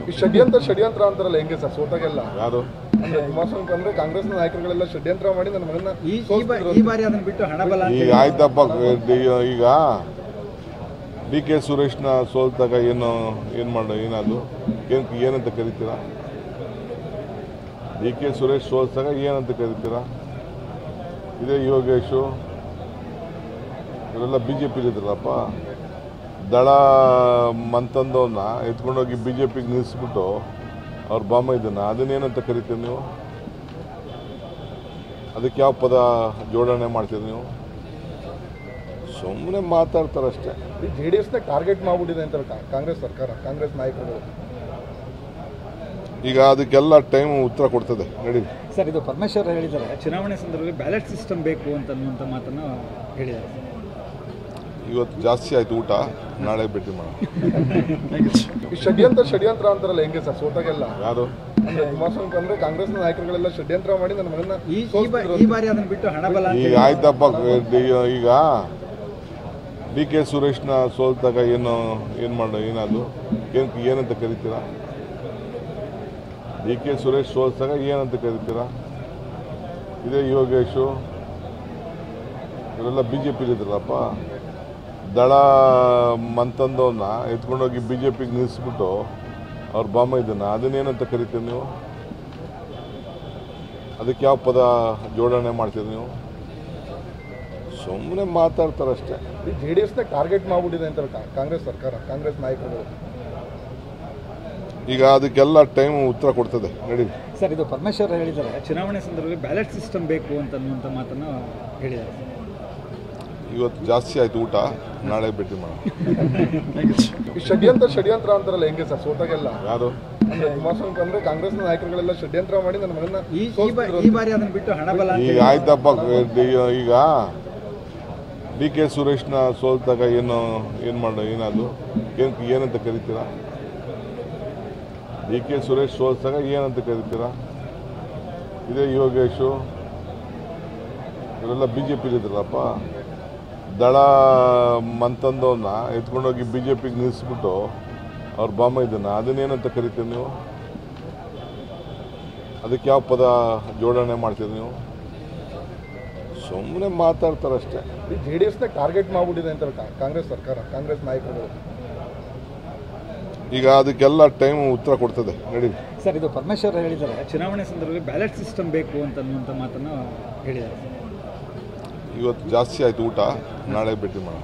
ಈ ಷಡ್ಯಂತ್ರ ಅಂತಾರಲ್ಲ ಹೆಂಗೆ ಸರ್ ಸೋತಾಗೆಲ್ಲ ಯಾರು ಅಂದ್ರೆ ಕುಮಾರಸ್ವಾಮಿ ಬಂದ್ರೆ ಕಾಂಗ್ರೆಸ್ ನಾಯಕರುಗಳೆಲ್ಲ ಷಡ್ಯಂತ್ರ ಮಾಡಿ ನನ್ನ ಮಗನ ಈ ಬಾರಿ ಅದನ್ನ ಬಿಟ್ಟು ಹಣ ಬಲ ಈಗ ಆಯ್ತಪ್ಪ. ಈಗ ಡಿ ಕೆ ಸುರೇಶ್ನ ಸೋಲ್ತಾಗ ಏನದು ಏನಂತ ಕರಿತೀರಾ? ಡಿ ಕೆ ಸುರೇಶ್ ಸೋಲ್ತಾಗ ಏನಂತ ಕರಿತೀರಾ? ಇದೇ ಯೋಗೇಶು ಇವರೆಲ್ಲ ಬಿಜೆಪಿಲಿದ್ರಲ್ಲಪ್ಪ, ದಳ ಮಂತಂದವನ್ನ ಎತ್ಕೊಂಡೋಗಿ ಬಿಜೆಪಿಗೆ ನಿಲ್ಲಿಸ್ಬಿಟ್ಟು ಅವ್ರ ಬಾಮ ಇದನ್ನ ಅದನ್ನೇನಂತ ಕರಿತೀರಿ ನೀವು? ಅದಕ್ಕೆ ಯಾವ ಪದ ಜೋಡಣೆ ಮಾಡ್ತೀರಿ ನೀವು? ಸುಮ್ಮನೆ ಮಾತಾಡ್ತಾರಷ್ಟೇ. JDS ಟಾರ್ಗೆಟ್ ಮಾಡ್ಬಿಟ್ಟಿದೆ ಅಂತ ಕಾಂಗ್ರೆಸ್ ಸರ್ಕಾರ, ಕಾಂಗ್ರೆಸ್ ನಾಯಕರುಗಳು. ಈಗ ಅದಕ್ಕೆಲ್ಲ ಟೈಮ್ ಉತ್ತರ ಕೊಡ್ತದೆ. ನಡಿ ಸರ್, ಇದು ಪರಮೇಶ್ವರ್ ಹೇಳಿದ್ದಾರೆ, ಚುನಾವಣೆ ಸಂದರ್ಭದಲ್ಲಿ ಬ್ಯಾಲೆಟ್ ಸಿಸ್ಟಮ್ ಬೇಕು ಅನ್ನುವಂಥ ಮಾತನ್ನು ಹೇಳಿದ್ದಾರೆ. ಇವತ್ತು ಜಾಸ್ತಿ ಆಯ್ತು ಊಟ, ನಾಳೆ ಭೇಟಿ ಮಾಡೋಣ. ಈ ಷಡ್ಯಂತ್ರ ಅಂತಾರಲ್ಲ ಹೆಂಗೆ ಸರ್ ಸೋತಾಗೆಲ್ಲ ಯಾರು ಅಂದ್ರೆ ಕುಮಾರಸ್ವಾಮಿ ಬಂದ್ರೆ ಕಾಂಗ್ರೆಸ್ ನಾಯಕರುಗಳೆಲ್ಲ ಷಡ್ಯಂತ್ರ ಮಾಡಿ ನನ್ನ ಮಗನ ಈ ಬಾರಿ ಅದನ್ನ ಬಿಟ್ಟು ಹಣ ಬಲ ಈಗ ಆಯ್ತಪ್ಪ. ಈಗ ಡಿ ಕೆ ಸುರೇಶ್ನ ಸೋಲ್ತಾಗ ಏನದು ಏನಂತ ಕರಿತೀರಾ? ಡಿ ಕೆ ಸುರೇಶ್ ಸೋಲ್ತಾಗ ಏನಂತ ಕರಿತೀರಾ? ಇದೇ ಯೋಗೇಶು ಇವರೆಲ್ಲ ಬಿಜೆಪಿಲಿದ್ರಲ್ಲಪ್ಪ, ದಳ ಮಂತಂದವನ್ನ ಎತ್ಕೊಂಡೋಗಿ ಬಿಜೆಪಿಗೆ ನಿಲ್ಲಿಸ್ಬಿಟ್ಟು ಅವ್ರ ಬಾಮ ಇದನ್ನ ಅದನ್ನೇನಂತ ಕರಿತೀರಿ ನೀವು? ಅದಕ್ಕೆ ಯಾವ ಪದ ಜೋಡಣೆ ಮಾಡ್ತೀರಿ ನೀವು? ಸುಮ್ಮನೆ ಮಾತಾಡ್ತಾರಷ್ಟೇ. JDS ಟಾರ್ಗೆಟ್ ಮಾಡ್ಬಿಟ್ಟಿದೆ ಅಂತ ಕಾಂಗ್ರೆಸ್ ಸರ್ಕಾರ, ಕಾಂಗ್ರೆಸ್ ನಾಯಕರುಗಳು. ಈಗ ಅದಕ್ಕೆಲ್ಲ ಟೈಮ್ ಉತ್ತರ ಕೊಡ್ತದೆ. ನಡಿ ಸರ್, ಇದು ಪರಮೇಶ್ವರ್ ಹೇಳಿದ್ದಾರೆ, ಚುನಾವಣೆ ಸಂದರ್ಭದಲ್ಲಿ ಬ್ಯಾಲೆಟ್ ಸಿಸ್ಟಮ್ ಬೇಕು ಅನ್ನುವಂಥ ಮಾತನ್ನು ಹೇಳಿದ್ದಾರೆ. ಇವತ್ತು ಜಾಸ್ತಿ ಆಯ್ತು ಊಟ, ನಾಳೆ ಭೇಟಿ ಮಾಡೋಣ. ಈ ಷಡ್ಯಂತ್ರ ಅಂತಾರಲ್ಲ ಹೆಂಗೆ ಸರ್ ಸೋತಾಗೆಲ್ಲ ಯಾರು ಅಂದ್ರೆ ಕುಮಾರಸ್ವಾಮಿ ಬಂದ್ರೆ ಕಾಂಗ್ರೆಸ್ ನಾಯಕರುಗಳೆಲ್ಲ ಷಡ್ಯಂತ್ರ ಮಾಡಿ ನನ್ನ ಮಗನ ಈ ಬಾರಿ ಅದನ್ನ ಬಿಟ್ಟು ಹಣ ಬಲ ಈಗ ಆಯ್ತಪ್ಪ. ಈಗ ಡಿ ಕೆ ಸುರೇಶ್ನ ಸೋಲ್ತಾಗ ಏನದು ಏನಂತ ಕರಿತೀರಾ? ಡಿ ಕೆ ಸುರೇಶ್ ಸೋಲ್ತಾಗ ಏನಂತ ಕರಿತೀರಾ? ಇದೇ ಯೋಗೇಶು ಇವರೆಲ್ಲ ಬಿಜೆಪಿಲಿದ್ರಲ್ಲಪ್ಪ, ದಳ ಮಂತಂದವನ್ನ ಎತ್ಕೊಂಡೋಗಿ ಬಿಜೆಪಿಗೆ ನಿಲ್ಲಿಸ್ಬಿಟ್ಟು ಅವ್ರ ಬಾಮ ಇದನ್ನ ಅದನ್ನೇನಂತ ಕರಿತೀರಿ ನೀವು? ಅದಕ್ಕೆ ಯಾವ ಪದ ಜೋಡಣೆ ಮಾಡ್ತೀರಿ ನೀವು? ಸುಮ್ಮನೆ ಮಾತಾಡ್ತಾರಷ್ಟೇ. JDS ಟಾರ್ಗೆಟ್ ಮಾಡ್ಬಿಟ್ಟಿದೆ ಅಂತ ಕಾಂಗ್ರೆಸ್ ಸರ್ಕಾರ, ಕಾಂಗ್ರೆಸ್ ನಾಯಕರುಗಳು. ಈಗ ಅದಕ್ಕೆಲ್ಲ ಟೈಮ್ ಉತ್ತರ ಕೊಡ್ತದೆ. ನಡಿ ಸರ್, ಇದು ಪರಮೇಶ್ವರ್ ಹೇಳಿದ್ದಾರೆ, ಚುನಾವಣೆ ಸಂದರ್ಭದಲ್ಲಿ ಬ್ಯಾಲೆಟ್ ಸಿಸ್ಟಮ್ ಬೇಕು ಅನ್ನುವಂಥ ಮಾತನ್ನು ಹೇಳಿದ್ದಾರೆ. ಇವತ್ತು ಜಾಸ್ತಿ ಆಯ್ತು ಊಟ, ನಾಳೆ ಭೇಟಿ ಮಾಡೋಣ.